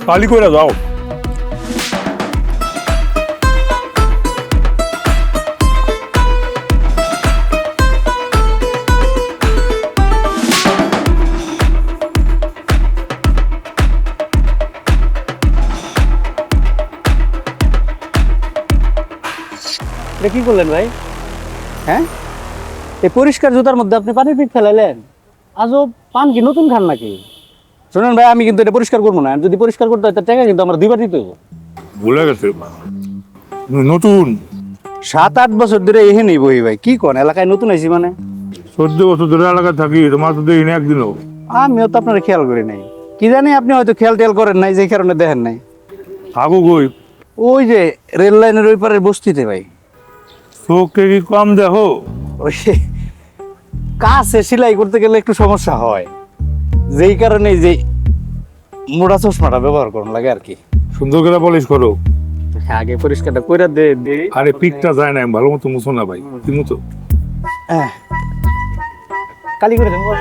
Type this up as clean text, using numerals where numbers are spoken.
কালি করে দাও। এটা কি করলেন ভাই? হ্যাঁ, এই পরিষ্কার জুতার মধ্যে আপনি পানির পিক ফেলাইলেন। আজও পান কি নতুন খান নাকি? শুনুন ভাই, আমি কিন্তু এটা পরিষ্কার করবো না। যদি পরিষ্কার করতে হয় তার টাকা কিন্তু আমার দুইবার দিতে হবে। ভুলে গেছে নতুন 7-8 বছর ধরে এখানেই বহি ভাই। কি কোন এলাকায় নতুন আইছি মানে? 14 বছর ধরে এলাকায় থাকি, তোমার তো দেখি না একদিনও। আমিও তো আপনারা খেয়াল করি নাই। কি জানি আপনি হয়তো খেয়াল টেয়াল করেন নাই, যে কারণে দেখেন নাই। থাকো কই? ওই যে রেল লাইনের ওই পারের বস্তিতে ভাই। চোখকে কি কম দেখো? ওই কাছে সেলাই করতে গেলে একটু সমস্যা হয়, যেই কারণে যে মোটা চশমাটা ব্যবহার করুন লাগে আর কি। সুন্দর করে পলিশ করো। আগে পরিষ্কারটা কইরা দে। আরে পিকটা যায় না, ভালো মতো মুছো না ভাই, কি মুছো? কালি করে দেন বল।